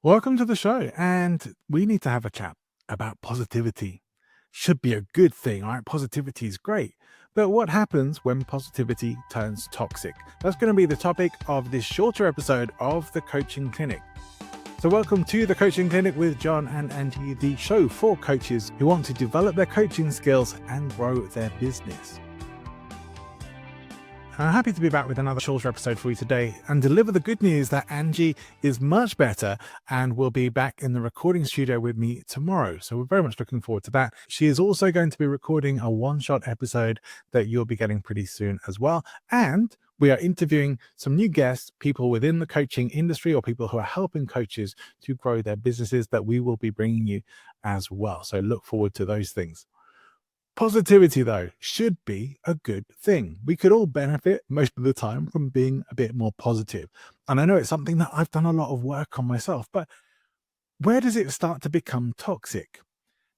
Welcome to the show. And we need to have a chat about positivity. Should be a good thing, right? Positivity is great. But what happens when positivity turns toxic? That's going to be the topic of this shorter episode of the Coaching Clinic. So, welcome to the Coaching Clinic with John and Angie, the show for coaches who want to develop their coaching skills and grow their business. I'm happy to be back with another shorter episode for you today and deliver the good news that Angie is much better and will be back in the recording studio with me tomorrow. So we're very much looking forward to that. She is also going to be recording a one-shot episode that you'll be getting pretty soon as well. And we are interviewing some new guests, people within the coaching industry or people who are helping coaches to grow their businesses that we will be bringing you as well. So look forward to those things. Positivity, though, should be a good thing. We could all benefit most of the time from being a bit more positive. And I know it's something that I've done a lot of work on myself, but where does it start to become toxic?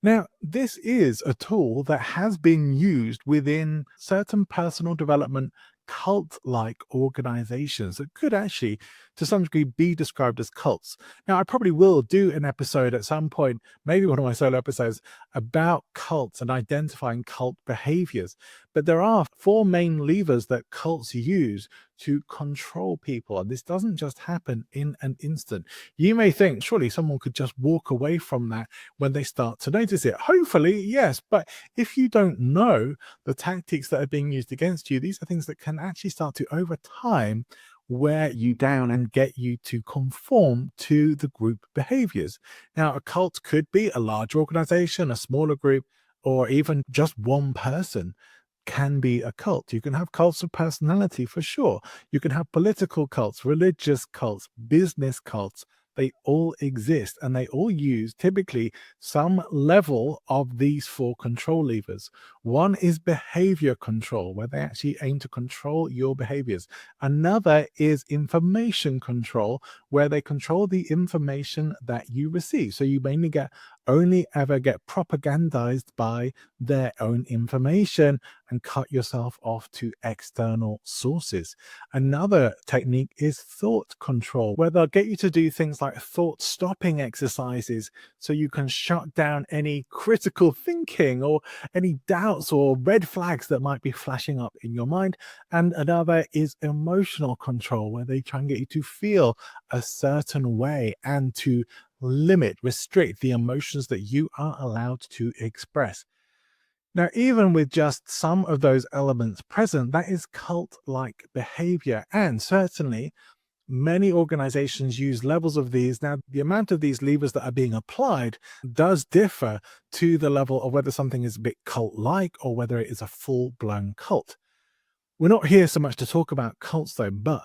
Now, this is a tool that has been used within certain personal development cult-like organizations that could actually, to some degree, be described as cults. Now, I probably will do an episode at some point, maybe one of my solo episodes, about cults and identifying cult behaviors. But there are four main levers that cults use to control people. And this doesn't just happen in an instant. You may think, surely someone could just walk away from that when they start to notice it. Hopefully, yes. But if you don't know the tactics that are being used against you, these are things that can actually start to, over time, wear you down and get you to conform to the group behaviors. Now, a cult could be a large organization, a smaller group, or even just one person can be a cult. You can have cults of personality for sure. You can have political cults, religious cults, business cults. They all exist and they all use typically some level of these four control levers. One is behavior control, where they actually aim to control your behaviors. Another is information control, where they control the information that you receive. So you mainly only ever get propagandized by their own information and cut yourself off to external sources. Another technique is thought control, where they'll get you to do things like thought stopping exercises so you can shut down any critical thinking or any doubts or red flags that might be flashing up in your mind. And another is emotional control, where they try and get you to feel a certain way and to restrict the emotions that you are allowed to express. Now, even with just some of those elements present, that is cult-like behavior. And certainly, many organizations use levels of these. Now, the amount of these levers that are being applied does differ to the level of whether something is a bit cult-like or whether it is a full-blown cult. We're not here so much to talk about cults, though, but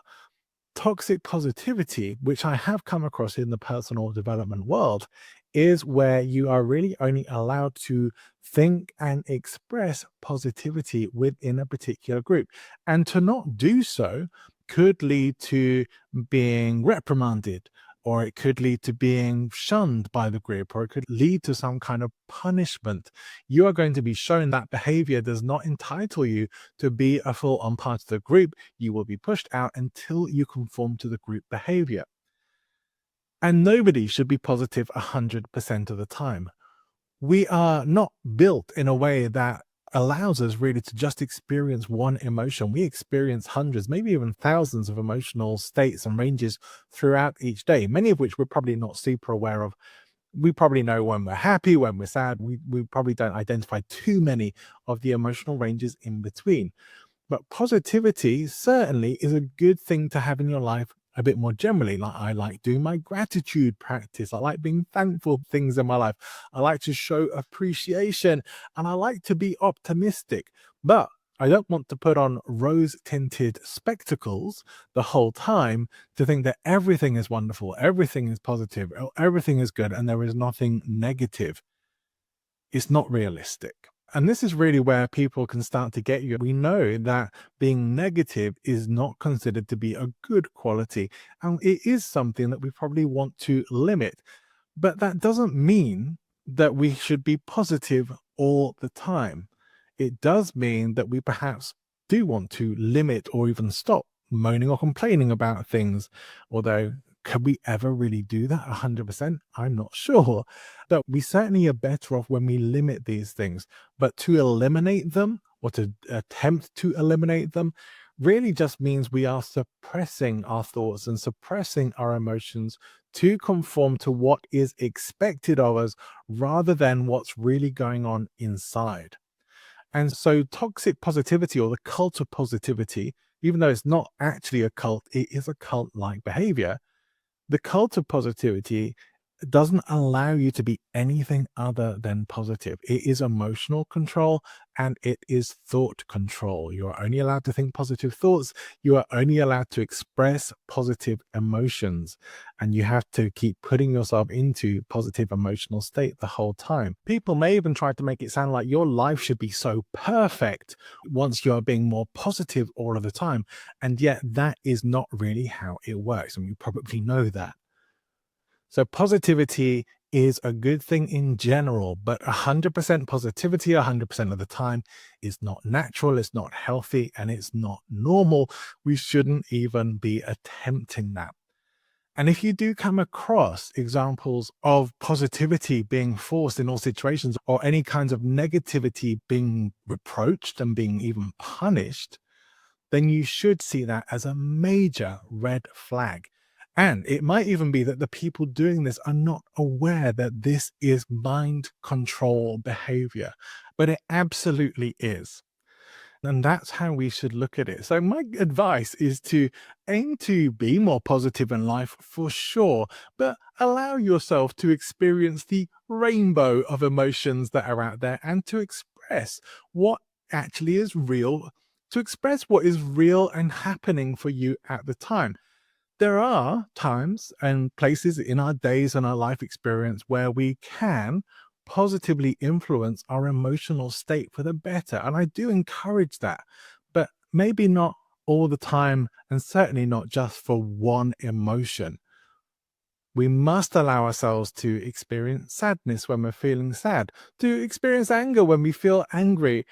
toxic positivity, which I have come across in the personal development world, is where you are really only allowed to think and express positivity within a particular group. And to not do so could lead to being reprimanded, or it could lead to being shunned by the group, or it could lead to some kind of punishment. You are going to be shown that behavior does not entitle you to be a full on part of the group. You will be pushed out until you conform to the group behavior. And nobody should be positive 100% of the time. We are not built in a way that allows us really to just experience one emotion. We experience hundreds, maybe even thousands of emotional states and ranges throughout each day, many of which we're probably not super aware of. We probably know when we're happy, when we're sad. We probably don't identify too many of the emotional ranges in between. But positivity certainly is a good thing to have in your life a bit more generally. Like, I like doing my gratitude practice. I like being thankful for things in my life. I like to show appreciation and I like to be optimistic. But I don't want to put on rose tinted spectacles the whole time to think that everything is wonderful, everything is positive, everything is good, and there is nothing negative. It's not realistic. And this is really where people can start to get you. We know that being negative is not considered to be a good quality, and it is something that we probably want to limit. But that doesn't mean that we should be positive all the time. It does mean that we perhaps do want to limit or even stop moaning or complaining about things, although Could we ever really do that 100%? I'm not sure. But we certainly are better off when we limit these things. But to eliminate them or to attempt to eliminate them really just means we are suppressing our thoughts and suppressing our emotions to conform to what is expected of us rather than what's really going on inside. And so, toxic positivity or the cult of positivity, even though it's not actually a cult, it is a cult like behavior. The cult of positivity doesn't allow you to be anything other than positive. It is emotional control and it is thought control. You are only allowed to think positive thoughts. You are only allowed to express positive emotions. And you have to keep putting yourself into positive emotional state the whole time. People may even try to make it sound like your life should be so perfect once you're being more positive all of the time. And yet that is not really how it works. And you probably know that. So positivity is a good thing in general, but 100% positivity 100% of the time is not natural, it's not healthy, and it's not normal. We shouldn't even be attempting that. And if you do come across examples of positivity being forced in all situations or any kinds of negativity being reproached and being even punished, then you should see that as a major red flag. And it might even be that the people doing this are not aware that this is mind control behavior, but it absolutely is. And that's how we should look at it. So my advice is to aim to be more positive in life for sure, but allow yourself to experience the rainbow of emotions that are out there and to express what actually is real, to express what is real and happening for you at the time. There are times and places in our days and our life experience where we can positively influence our emotional state for the better. And I do encourage that, but maybe not all the time, and certainly not just for one emotion. We must allow ourselves to experience sadness when we're feeling sad, to experience anger when we feel angry.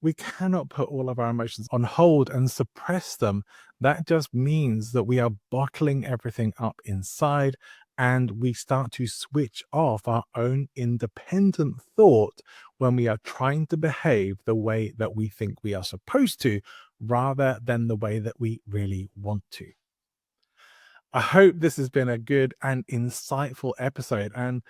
We cannot put all of our emotions on hold and suppress them. That just means that we are bottling everything up inside and we start to switch off our own independent thought when we are trying to behave the way that we think we are supposed to, rather than the way that we really want to. I hope this has been a good and insightful episode and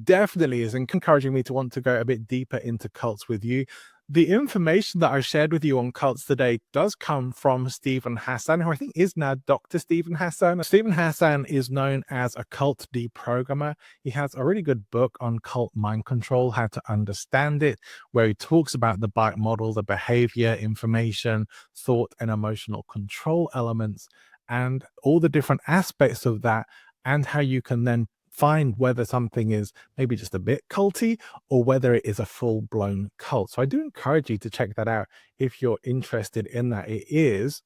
definitely is encouraging me to want to go a bit deeper into cults with you. The information that I shared with you on cults today does come from Stephen Hassan, who I think is now Dr. Stephen Hassan. Stephen Hassan is known as a cult deprogrammer. He has a really good book on cult mind control, how to understand it, where he talks about the bite model, the behavior, information, thought, and emotional control elements, and all the different aspects of that, and how you can then find whether something is maybe just a bit culty or whether it is a full-blown cult. So I do encourage you to check that out if you're interested in that. It is,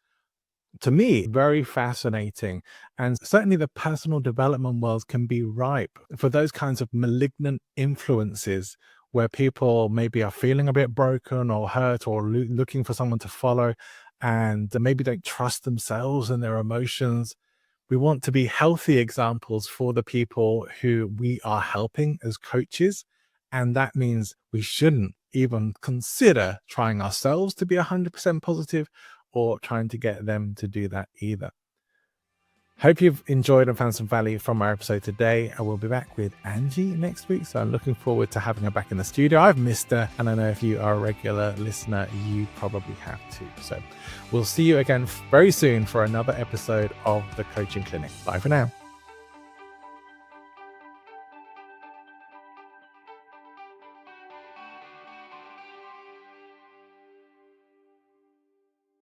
to me, very fascinating. And certainly the personal development world can be ripe for those kinds of malignant influences where people maybe are feeling a bit broken or hurt or looking for someone to follow and maybe don't trust themselves and their emotions. We want to be healthy examples for the people who we are helping as coaches. And that means we shouldn't even consider trying ourselves to be 100% positive or trying to get them to do that either. Hope you've enjoyed and found some value from our episode today. I will be back with Angie next week, so I'm looking forward to having her back in the studio. I've missed her, and I know if you are a regular listener, you probably have too. So we'll see you again very soon for another episode of The Coaching Clinic. Bye for now.